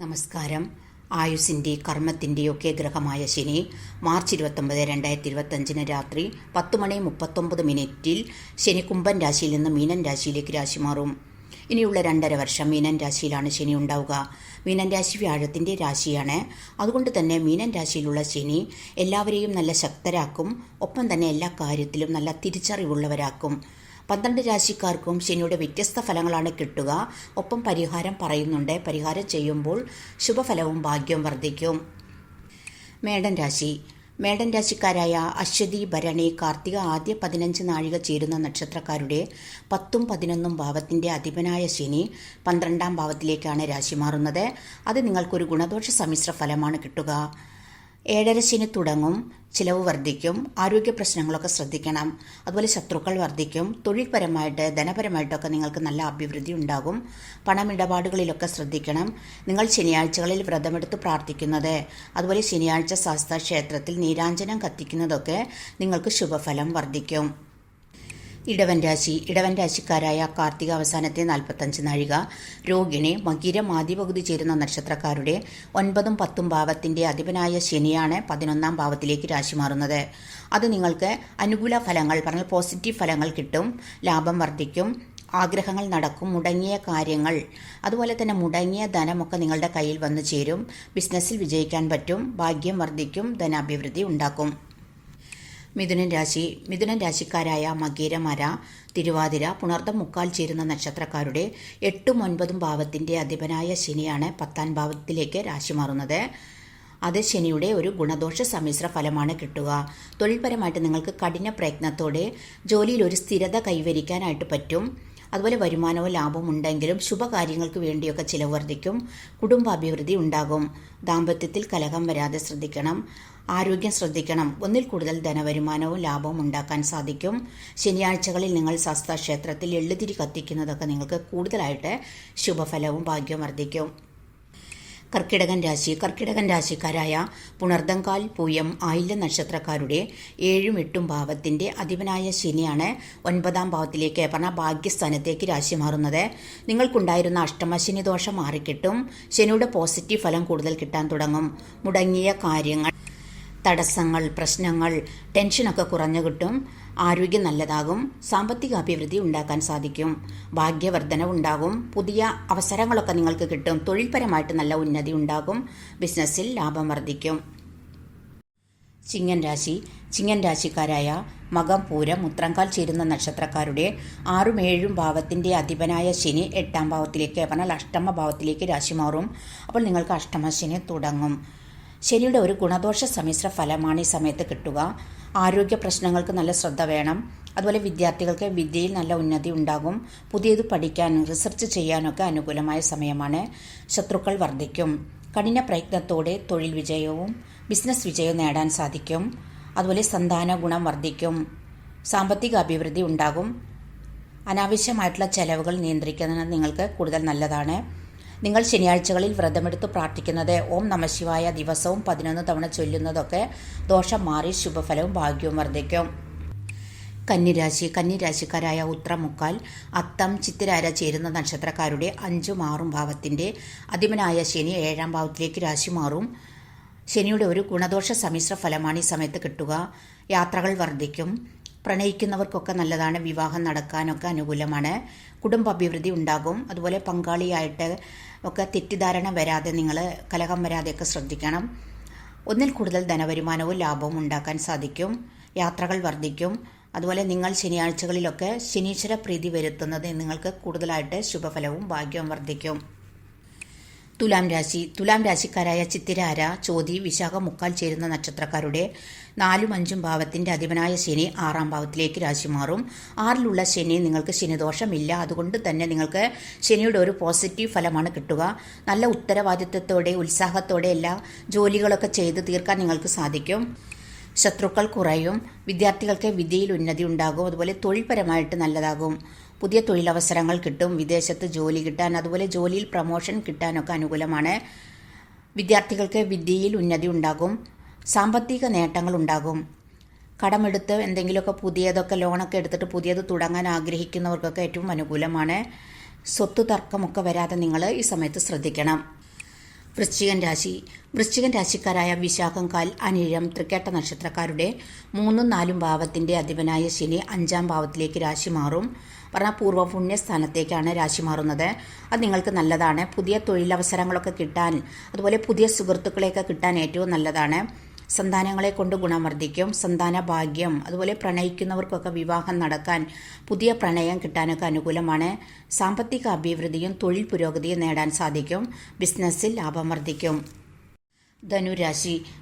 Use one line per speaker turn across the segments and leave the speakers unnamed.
നമസ്കാരം. ആയുസ്സിൻ്റെ കർമ്മത്തിൻ്റെയൊക്കെ ഗ്രഹമായ ശനി മാർച്ച് 29, 2025 രാത്രി 10:39 ശനി കുംഭൻ രാശിയിൽ നിന്ന് മീനൻ രാശിയിലേക്ക് രാശി മാറും. ഇനിയുള്ള 2.5 വർഷം മീനൻ രാശിയിലാണ് ശനി ഉണ്ടാവുക. മീനൻ രാശി വ്യാഴത്തിൻ്റെ രാശിയാണ്. അതുകൊണ്ട് തന്നെ മീനൻ രാശിയിലുള്ള ശനി എല്ലാവരെയും നല്ല ശക്തരാക്കും. ഒപ്പം തന്നെ എല്ലാ കാര്യത്തിലും നല്ല തിരിച്ചറിവുള്ളവരാക്കും. 12 രാശിക്കാർക്കും ശനിയുടെ വ്യത്യസ്ത ഫലങ്ങളാണ് കിട്ടുക. ഒപ്പം പരിഹാരം പറയുന്നുണ്ട്. പരിഹാരം ചെയ്യുമ്പോൾ ശുഭഫലവും ഭാഗ്യവും വർദ്ധിക്കും. മേടൻ രാശിക്കാരായ അശ്വതി, ഭരണി, കാർത്തിക ആദ്യ 15 നാഴിക ചേരുന്ന നക്ഷത്രക്കാരുടെ 10ഉം 11ഉം ഭാവത്തിൻ്റെ അധിപനായ ശനി 12ാം ഭാവത്തിലേക്കാണ് രാശി മാറുന്നത്. അത് നിങ്ങൾക്കൊരു ഗുണദോഷ സമ്മിശ്ര ഫലമാണ് കിട്ടുക. 7.5 ശനി തുടങ്ങും. ചിലവ് വർദ്ധിക്കും. ആരോഗ്യ പ്രശ്നങ്ങളൊക്കെ ശ്രദ്ധിക്കണം. അതുപോലെ ശത്രുക്കൾ വർദ്ധിക്കും. തൊഴിൽപരമായിട്ട് ധനപരമായിട്ടൊക്കെ നിങ്ങൾക്ക് നല്ല അഭിവൃദ്ധി ഉണ്ടാകും. പണമിടപാടുകളിലൊക്കെ ശ്രദ്ധിക്കണം. നിങ്ങൾ ശനിയാഴ്ചകളിൽ വ്രതമെടുത്ത് പ്രാർത്ഥിക്കുന്നത്, അതുപോലെ ശനിയാഴ്ച ശാസ്താ ക്ഷേത്രത്തിൽ നീരാഞ്ജനം കത്തിക്കുന്നതൊക്കെ നിങ്ങൾക്ക് ശുഭഫലം വർദ്ധിക്കും. ഇടവൻ രാശിക്കാരായ കാർത്തിക അവസാനത്തെ 45 നാഴിക, രോഹിണി, മകീരം ആദ്യ പകുതി ചേരുന്ന നക്ഷത്രക്കാരുടെ 9ഉം 10ഉം ഭാവത്തിൻ്റെ അധിപനായ ശനിയാണ് 11ാം ഭാവത്തിലേക്ക് രാശി മാറുന്നത്. അത് നിങ്ങൾക്ക് അനുകൂല ഫലങ്ങൾ പറഞ്ഞാൽ പോസിറ്റീവ് ഫലങ്ങൾ കിട്ടും. ലാഭം വർദ്ധിക്കും. ആഗ്രഹങ്ങൾ നടക്കും. മുടങ്ങിയ കാര്യങ്ങൾ, അതുപോലെ തന്നെ മുടങ്ങിയ ധനമൊക്കെ നിങ്ങളുടെ കയ്യിൽ വന്നു ചേരും. ബിസിനസ്സിൽ വിജയിക്കാൻ പറ്റും. ഭാഗ്യം വർദ്ധിക്കും. ധനാഭിവൃദ്ധി ഉണ്ടാക്കും. മിഥുനൻ രാശിക്കാരായ മകീരമര, തിരുവാതിര, പുണർദം മുക്കാൽ ചേരുന്ന നക്ഷത്രക്കാരുടെ 8ഉം 9ഉം ഭാവത്തിൻ്റെ അധിപനായ ശനിയാണ് 10ാം ഭാവത്തിലേക്ക് രാശി മാറുന്നത്. അത് ശനിയുടെ ഒരു ഗുണദോഷ സമ്മിശ്ര ഫലമാണ് കിട്ടുക. തൊഴിൽപരമായിട്ട് നിങ്ങൾക്ക് കഠിന പ്രയത്നത്തോടെ ജോലിയിൽ ഒരു സ്ഥിരത കൈവരിക്കാനായിട്ട് പറ്റും. അതുപോലെ വരുമാനവും ലാഭവും ഉണ്ടെങ്കിലും ശുഭകാര്യങ്ങൾക്ക് വേണ്ടിയൊക്കെ ചിലവ് വർദ്ധിക്കും. കുടുംബാഭിവൃദ്ധി ഉണ്ടാകും. ദാമ്പത്യത്തിൽ കലഹം വരാതെ ശ്രദ്ധിക്കണം. ആരോഗ്യം ശ്രദ്ധിക്കണം. ഒന്നിൽ കൂടുതൽ ധനവരുമാനവും ലാഭവും ഉണ്ടാക്കാൻ സാധിക്കും. ശനിയാഴ്ചകളിൽ നിങ്ങൾ ശാസ്താ ക്ഷേത്രത്തിൽ എള്ളുതിരി കത്തിക്കുന്നതൊക്കെ നിങ്ങൾക്ക് കൂടുതലായിട്ട് ശുഭഫലവും ഭാഗ്യവും വർദ്ധിക്കും. കർക്കിടകൻ രാശിക്കാരായ പുണർദങ്കാൽ, പൂയം, ആയില്യം നക്ഷത്രക്കാരുടെ 7ഉം 8ഉം ഭാവത്തിൻ്റെ അധിപനായ ശനിയാണ് 9ാം ഭാവത്തിലേക്ക് പറഞ്ഞാൽ ഭാഗ്യസ്ഥാനത്തേക്ക് രാശി മാറുന്നത്. നിങ്ങൾക്കുണ്ടായിരുന്ന അഷ്ടമശനി ദോഷം മാറിക്കിട്ടും. ശനിയുടെ പോസിറ്റീവ് ഫലം കൂടുതൽ കിട്ടാൻ തുടങ്ങും. മുടങ്ങിയ കാര്യങ്ങൾ, തടസ്സങ്ങൾ, പ്രശ്നങ്ങൾ, ടെൻഷനൊക്കെ കുറഞ്ഞു കിട്ടും. ആരോഗ്യം നല്ലതാകും. സാമ്പത്തിക അഭിവൃദ്ധി ഉണ്ടാക്കാൻ സാധിക്കും. ഭാഗ്യവർദ്ധന ഉണ്ടാകും. പുതിയ അവസരങ്ങളൊക്കെ നിങ്ങൾക്ക് കിട്ടും. തൊഴിൽപരമായിട്ട് നല്ല ഉന്നതി ഉണ്ടാകും. ബിസിനസ്സിൽ ലാഭം വർദ്ധിക്കും. ചിങ്ങൻ രാശിക്കാരായ മകം, പൂരം, ഉത്രങ്കാൽ ചേരുന്ന നക്ഷത്രക്കാരുടെ 6ഉം 7ഉം ഭാവത്തിൻ്റെ അധിപനായ ശനി 8ാം ഭാവത്തിലേക്ക് പറഞ്ഞാൽ അഷ്ടമ ഭാവത്തിലേക്ക് രാശി മാറും. അപ്പോൾ നിങ്ങൾക്ക് അഷ്ടമശനി തുടങ്ങും. ശനിയുടെ ഒരു ഗുണദോഷ സമ്മിശ്ര ഫലമാണ് ഈ സമയത്ത് കിട്ടുക. ആരോഗ്യ പ്രശ്നങ്ങൾക്ക് നല്ല ശ്രദ്ധ വേണം. അതുപോലെ വിദ്യാർത്ഥികൾക്ക് വിദ്യയിൽ നല്ല ഉന്നതി ഉണ്ടാകും. പുതിയത് പഠിക്കാനും റിസർച്ച് ചെയ്യാനൊക്കെ അനുകൂലമായ സമയമാണ്. ശത്രുക്കൾ വർദ്ധിക്കും. കഠിന പ്രയത്നത്തോടെ തൊഴിൽ വിജയവും ബിസിനസ് വിജയവും നേടാൻ സാധിക്കും. അതുപോലെ സന്താന ഗുണം വർദ്ധിക്കും. സാമ്പത്തിക അഭിവൃദ്ധി ഉണ്ടാകും. അനാവശ്യമായിട്ടുള്ള ചെലവുകൾ നിയന്ത്രിക്കുന്നത് നിങ്ങൾക്ക് കൂടുതൽ നല്ലതാണ്. നിങ്ങൾ ശനിയാഴ്ചകളിൽ വ്രതമെടുത്ത് പ്രാർത്ഥിക്കുന്നത്, ഓം നമഃശിവായ ദിവസവും 11 തവണ ചൊല്ലുന്നതൊക്കെ ദോഷം മാറി ശുഭഫലവും ഭാഗ്യവും വർദ്ധിക്കും. കന്നിരാശിക്കാരായ ഉത്രമുക്കാൽ, അത്തം, ചിത്തിരാര ചേരുന്ന നക്ഷത്രക്കാരുടെ 5ഉം 6ഉം ഭാവത്തിൻ്റെ അധിപനായ ശനി 7ാം ഭാവത്തിലേക്ക് രാശി മാറും. ശനിയുടെ ഒരു ഗുണദോഷ സമ്മിശ്ര ഫലമാണ് ഈ സമയത്ത് കിട്ടുക. യാത്രകൾ വർദ്ധിക്കും. പ്രണയിക്കുന്നവർക്കൊക്കെ നല്ലതാണ്. വിവാഹം നടക്കാനൊക്കെ അനുകൂലമാണ്. കുടുംബ അഭിവൃദ്ധി ഉണ്ടാകും. അതുപോലെ പങ്കാളിയായിട്ട് ഒക്കെ തെറ്റിദ്ധാരണ വരാതെ, നിങ്ങൾ കലഹം വരാതെയൊക്കെ ശ്രദ്ധിക്കണം. ഒന്നിൽ കൂടുതൽ ധനവരുമാനവും ലാഭവും ഉണ്ടാക്കാൻ സാധിക്കും. യാത്രകൾ വർദ്ധിക്കും. അതുപോലെ നിങ്ങൾ ശനിയാഴ്ചകളിലൊക്കെ ശനീശ്വര പ്രീതി വരുത്തുന്നത് നിങ്ങൾക്ക് കൂടുതലായിട്ട് ശുഭഫലവും ഭാഗ്യവും വർദ്ധിക്കും. തുലാം രാശിക്കാരായ ചിത്തിരാര, ചോതി, വിശാഖം, മുക്കാൽ ചേരുന്ന നക്ഷത്രക്കാരുടെ 4ഉം 5ഉം ഭാവത്തിൻ്റെ അധിപനായ ശനി 6ാം ഭാവത്തിലേക്ക് രാശി മാറും. 6ലുള്ള ശനി നിങ്ങൾക്ക് ശനിദോഷമില്ല. അതുകൊണ്ട് തന്നെ നിങ്ങൾക്ക് ശനിയുടെ ഒരു പോസിറ്റീവ് ഫലമാണ് കിട്ടുക. നല്ല ഉത്തരവാദിത്വത്തോടെ ഉത്സാഹത്തോടെ എല്ലാ ജോലികളൊക്കെ ചെയ്ത് തീർക്കാൻ നിങ്ങൾക്ക് സാധിക്കും. ശത്രുക്കൾ കുറയും. വിദ്യാർത്ഥികൾക്ക് വിദ്യയിൽ ഉന്നതി ഉണ്ടാകും. അതുപോലെ തൊഴിൽപരമായിട്ട് നല്ലതാകും. പുതിയ തൊഴിലവസരങ്ങൾ കിട്ടും. വിദേശത്ത് ജോലി കിട്ടാൻ, അതുപോലെ ജോലിയിൽ പ്രമോഷൻ കിട്ടാനൊക്കെ അനുകൂലമാണ്. വിദ്യാർത്ഥികൾക്ക് വിദ്യയിൽ ഉന്നതി ഉണ്ടാകും. സാമ്പത്തിക നേട്ടങ്ങൾ ഉണ്ടാകും. കടമെടുത്ത് എന്തെങ്കിലുമൊക്കെ പുതിയതൊക്കെ ലോണൊക്കെ എടുത്തിട്ട് പുതിയത് തുടങ്ങാൻ ആഗ്രഹിക്കുന്നവർക്കൊക്കെ ഏറ്റവും അനുകൂലമാണ്. സ്വത്ത് തർക്കമൊക്കെ വരാതെ നിങ്ങൾ ഈ സമയത്ത് ശ്രദ്ധിക്കണം. വൃശ്ചികൻ രാശിക്കാരായ വിശാഖം, കാൽ, അനിഴം, തൃക്കേട്ട നക്ഷത്രക്കാരുടെ 3, 4 ഭാവത്തിന്റെ അധിപനായ ശനി 5-ാം ഭാവത്തിലേക്ക് രാശി മാറും. പറഞ്ഞാൽ പൂർവ്വ പുണ്യസ്ഥാനത്തേക്കാണ് രാശി മാറുന്നത്. അത് നിങ്ങൾക്ക് നല്ലതാണ്. പുതിയ തൊഴിലവസരങ്ങളൊക്കെ കിട്ടാൻ, അതുപോലെ പുതിയ സുഹൃത്തുക്കളെയൊക്കെ കിട്ടാൻ ഏറ്റവും നല്ലതാണ്. സന്താനങ്ങളെ കൊണ്ട് ഗുണം വർദ്ധിക്കും. സന്താന ഭാഗ്യം, അതുപോലെ പ്രണയിക്കുന്നവർക്കൊക്കെ വിവാഹം നടക്കാൻ, പുതിയ പ്രണയം കിട്ടാനൊക്കെ അനുകൂലമാണ്. സാമ്പത്തിക അഭിവൃദ്ധിയും തൊഴിൽ പുരോഗതിയും നേടാൻ സാധിക്കും. ബിസിനസ്സിൽ ലാഭം വർദ്ധിക്കും.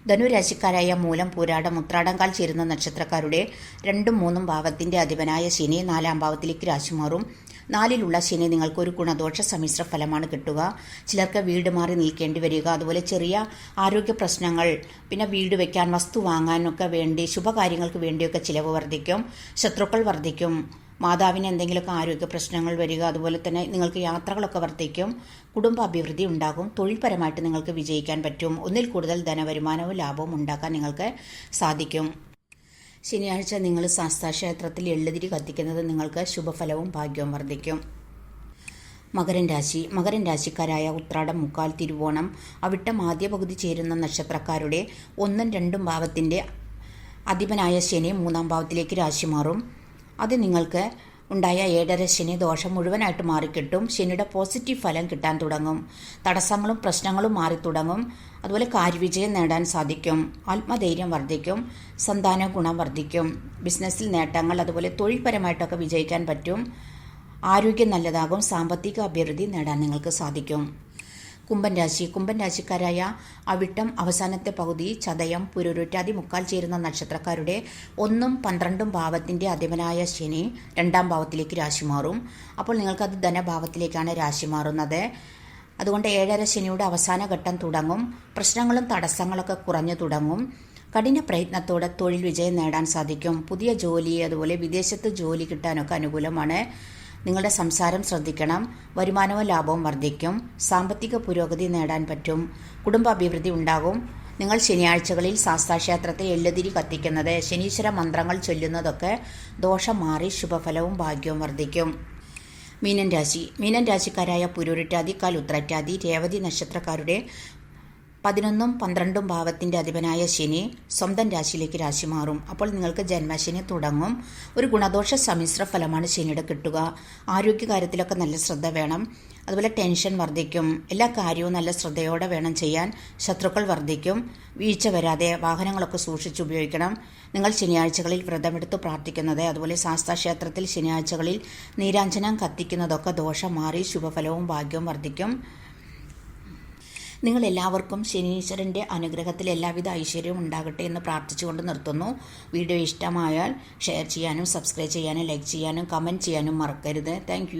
ധനുരാശിക്കാരായ മൂലം, പൂരാടം, ഉത്രാടം, കാൽ ചേരുന്ന നക്ഷത്രക്കാരുടെ 2, 3 ഭാവത്തിന്റെ അധിപനായ ശനി 4-ാം ഭാവത്തിലേക്ക് രാശി മാറും. 4-ലുള്ള ശനി നിങ്ങൾക്ക് ഒരു ഗുണദോഷ സമ്മിശ്ര ഫലമാണ് കിട്ടുക. ചിലർക്ക് വീട് മാറി നിൽക്കേണ്ടി വരിക, അതുപോലെ ചെറിയ ആരോഗ്യ പ്രശ്നങ്ങൾ, പിന്നെ വീട് വെക്കാൻ, വസ്തു വാങ്ങാനൊക്കെ വേണ്ടി, ശുഭകാര്യങ്ങൾക്ക് വേണ്ടിയൊക്കെ ചിലവ് വർദ്ധിക്കും. ശത്രുക്കൾ വർദ്ധിക്കും. മാതാവിന് എന്തെങ്കിലുമൊക്കെ ആരോഗ്യ പ്രശ്നങ്ങൾ വരിക, അതുപോലെ തന്നെ നിങ്ങൾക്ക് യാത്രകളൊക്കെ വർദ്ധിക്കും. കുടുംബ അഭിവൃദ്ധി ഉണ്ടാകും. തൊഴിൽപരമായിട്ട് നിങ്ങൾക്ക് വിജയിക്കാൻ പറ്റും. ഒന്നിൽ കൂടുതൽ ധനവരുമാനവും ലാഭവും ഉണ്ടാക്കാൻ നിങ്ങൾക്ക് സാധിക്കും. ശനിയാഴ്ച നിങ്ങൾ ശാസ്താക്ഷേത്രത്തിൽ എള്ളുതിരി കത്തിക്കുന്നത് നിങ്ങൾക്ക് ശുഭഫലവും ഭാഗ്യവും വർദ്ധിക്കും. മകരൻ രാശിക്കാരായ ഉത്രാടം, മുക്കാൽ, തിരുവോണം, അവിട്ടം ആദ്യ പകുതി ചേരുന്ന നക്ഷത്രക്കാരുടെ 1, 2 ഭാവത്തിന്റെ അധിപനായ ശനി 3-ാം ഭാവത്തിലേക്ക് രാശി മാറും. അത് നിങ്ങൾക്ക് ഉണ്ടായ 7.5 ശനി ദോഷം മുഴുവനായിട്ട് മാറിക്കിട്ടും. ശനിയുടെ പോസിറ്റീവ് ഫലം കിട്ടാൻ തുടങ്ങും. തടസ്സങ്ങളും പ്രശ്നങ്ങളും മാറി തുടങ്ങും. അതുപോലെ കാര്യവിജയം നേടാൻ സാധിക്കും. ആത്മധൈര്യം വർദ്ധിക്കും. സന്താന ഗുണം വർദ്ധിക്കും. ബിസിനസ്സിൽ നേട്ടങ്ങൾ, അതുപോലെ തൊഴിൽപരമായിട്ടൊക്കെ വിജയിക്കാൻ പറ്റും. ആരോഗ്യം നല്ലതാകും. സാമ്പത്തിക അഭിവൃദ്ധി നേടാൻ നിങ്ങൾക്ക് സാധിക്കും. കുംഭൻ രാശിക്കാരായ അവിട്ടം അവസാനത്തെ പകുതി, ചതയം, പുരുരുട്ടാതി, മുക്കാൽ ചേരുന്ന നക്ഷത്രക്കാരുടെ 1, 12 ഭാവത്തിന്റെ അധിപനായ ശനി 2-ാം ഭാവത്തിലേക്ക് രാശി മാറും. അപ്പോൾ നിങ്ങൾക്കത് ധനഭാവത്തിലേക്കാണ് രാശി മാറുന്നത്. അതുകൊണ്ട് 7.5 ശനിയുടെ അവസാന ഘട്ടം തുടങ്ങും. പ്രശ്നങ്ങളും തടസ്സങ്ങളൊക്കെ കുറഞ്ഞു തുടങ്ങും. കഠിന പ്രയത്നത്തോടെ തൊഴിൽ വിജയം നേടാൻ സാധിക്കും. പുതിയ ജോലി, അതുപോലെ വിദേശത്ത് ജോലി കിട്ടാനൊക്കെ അനുകൂലമാണ്. നിങ്ങളുടെ സംസാരം ശ്രദ്ധിക്കണം. വരുമാനവും ലാഭവും വർദ്ധിക്കും. സാമ്പത്തിക പുരോഗതി നേടാൻ പറ്റും. കുടുംബ അഭിവൃദ്ധി ഉണ്ടാകും. നിങ്ങൾ ശനിയാഴ്ചകളിൽ ശാസ്താക്ഷേത്രത്തിൽ എള്ളുതിരി കത്തിക്കുന്നത്, ശനീശ്വര മന്ത്രങ്ങൾ ചൊല്ലുന്നതൊക്കെ ദോഷം മാറി ശുഭഫലവും ഭാഗ്യവും വർദ്ധിക്കും. മീനൻ രാശിക്കാരായ പുരുരുട്ടാതി, കാൽ, ഉത്രട്ടാതി, രേവതി നക്ഷത്രക്കാരുടെ 11, 12 ഭാവത്തിന്റെ അധിപനായ ശനി സ്വന്തം രാശിയിലേക്ക് രാശി മാറും. അപ്പോൾ നിങ്ങൾക്ക് ജന്മശനി തുടങ്ങും. ഒരു ഗുണദോഷ സമ്മിശ്ര ഫലമാണ് ശനിയുടെ കിട്ടുക. ആരോഗ്യകാര്യത്തിലൊക്കെ നല്ല ശ്രദ്ധ വേണം. അതുപോലെ ടെൻഷൻ വർദ്ധിക്കും. എല്ലാ കാര്യവും നല്ല ശ്രദ്ധയോടെ വേണം ചെയ്യാൻ. ശത്രുക്കൾ വർദ്ധിക്കും. വീഴ്ച വരാതെ വാഹനങ്ങളൊക്കെ സൂക്ഷിച്ച് ഉപയോഗിക്കണം. നിങ്ങൾ ശനിയാഴ്ചകളിൽ വ്രതമെടുത്ത് പ്രാർത്ഥിക്കുന്നത്, അതുപോലെ ശാസ്താക്ഷേത്രത്തിൽ ശനിയാഴ്ചകളിൽ നീരാഞ്ജനം കത്തിക്കുന്നതൊക്കെ ദോഷം മാറി ശുഭഫലവും ഭാഗ്യവും വർദ്ധിക്കും. നിങ്ങളെല്ലാവർക്കും ശനീശ്വരൻ്റെ അനുഗ്രഹത്തിൽ എല്ലാവിധ ഐശ്വര്യവും ഉണ്ടാകട്ടെ എന്ന് പ്രാർത്ഥിച്ചുകൊണ്ട് നിർത്തുന്നു. വീഡിയോ ഇഷ്ടമായാൽ ഷെയർ ചെയ്യാനും സബ്സ്ക്രൈബ് ചെയ്യാനും ലൈക്ക് ചെയ്യാനും കമൻറ്റ് ചെയ്യാനും മറക്കരുത്. താങ്ക്